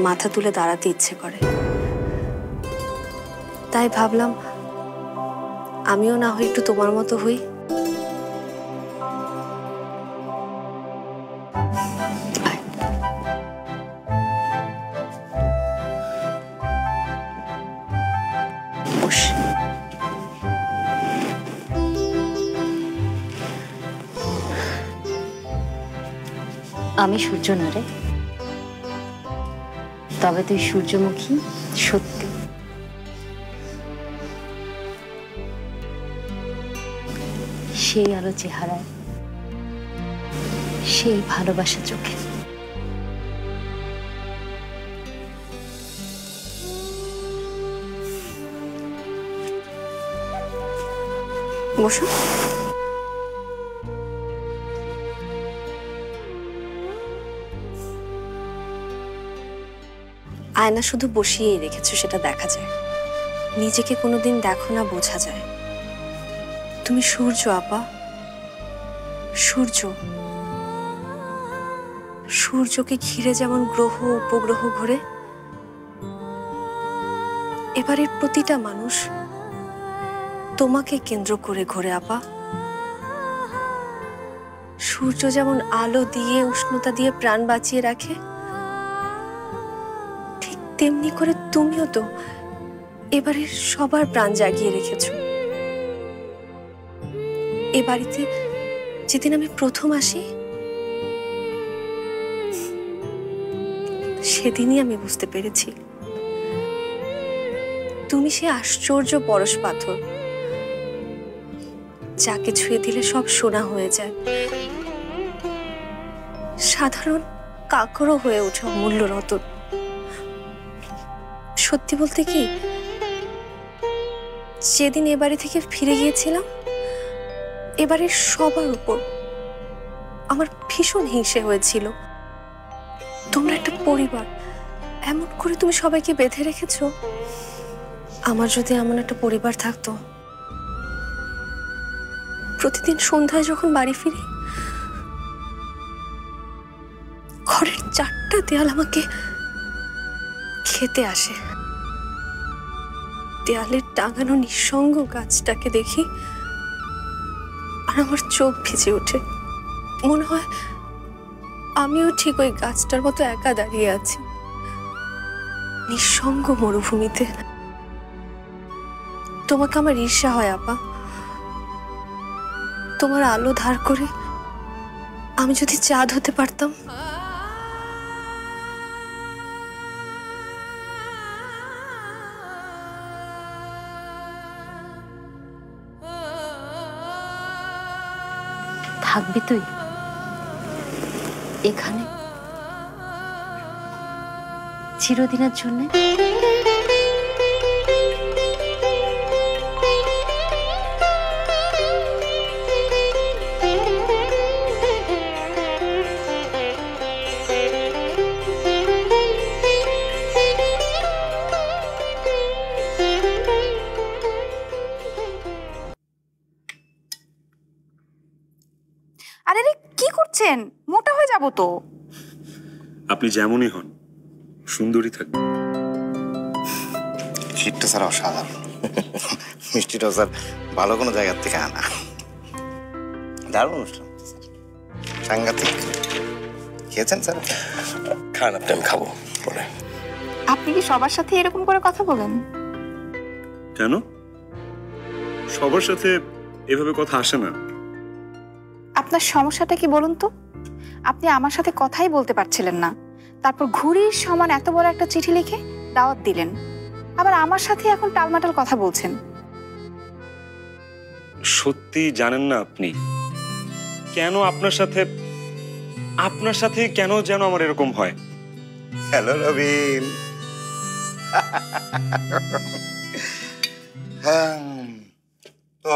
মাথা তুলে দাঁড়াতে ইচ্ছে করে। তাই ভাবলাম আমিও না হয় একটু তোমার মতো হই। আমি সূর্য না রে, তবে তুই সূর্যমুখী সত্যি। সেই আলো চেহারায়, সেই ভালোবাসা চোখে। বসো। আয়না শুধু বসিয়েই রেখেছো, সেটা দেখা যায়। নিজেকে কোনোদিন দেখো না, বোঝা যায়। তুমি সূর্য আপা, সূর্য। সূর্যকে ঘিরে যেমন গ্রহ উপগ্রহ ঘোরে, এবারের প্রতিটা মানুষ তোমাকে কেন্দ্র করে ঘোরে আপা। সূর্য যেমন আলো দিয়ে উষ্ণতা দিয়ে প্রাণ বাঁচিয়ে রাখে, ঠিক তেমনি করে তুমিও তো এবারে সবার প্রাণ জাগিয়ে রেখেছো। এ বাড়িতে যেদিন আমি প্রথম আসি, সেদিনই আমি বুঝতে পেরেছি তুমি সে আশ্চর্য পরশ পাথর, যাকে ছুঁয়ে দিলে সব সোনা হয়ে যায়। সাধারণ কাকরও হয়ে ওঠে অমূল্য রতন। সত্যি বলতে কি, যেদিন এ বাড়ি থেকে ফিরে গিয়েছিলাম, এবারে সবার উপর আমার ভীষণ হিংসে হয়েছিল। তোমরা একটা পরিবার, এমন করে তুমি সবাইকে বেঁধে রেখেছো। আমার যদি এমন একটা পরিবার থাকতো, প্রতিদিন সন্ধ্যায় যখন বাড়ি ফিরি, ঘরের চারটা দেয়াল আমাকে খেতে আসে। দেয়ালে টাঙানো নিঃসঙ্গ গাছটাকে দেখি আর আমার চোখ ভিজে ওঠে। মনে হয় আমিও ঠিক ওই গাছটার মতো একা দাঁড়িয়ে আছি নিঃসঙ্গ মরুভূমিতে। তোমাকে আমার ঈর্ষা হয় আপা। তোমার আলো ধার করে আমি যদি চাঁদ হতে পারতাম। থাকবি তুই এখানে চিরদিনের জন্য? আরে রে, কি করছেন? মোটা হয়ে যাব তো। আপনি যেমনই হন, সুন্দরী থাকবেন। শীতটা স্যার অসাধারণ। মিষ্টিটাও স্যার ভালো কোনো জায়গার থেকে আনা। দারুণ অনুষ্ঠান, সাংঘাতিক। খেয়েছেন স্যার? খান আপনি, আমি খাবো পরে। আপনি কি সবার সাথে এরকম করে কথা বলেন? কেন? সবার সাথে এভাবে কথা আসে না। আপনার সমস্যাটা কি বলুন তো? আপনি আমার সাথে কথাই বলতে পারছিলেন না, তারপর ঘুড়ির সমান এত বড় একটা চিঠি লিখে দাওয়াত দিলেন, আবার আমার সাথে এখন টালমাটাল কথা বলছেন। সত্যি জানেন না আপনি কেন আপনার সাথে কেন যেন আমার এরকম হয়। হ্যালো রবিন। হ্যাঁ, তো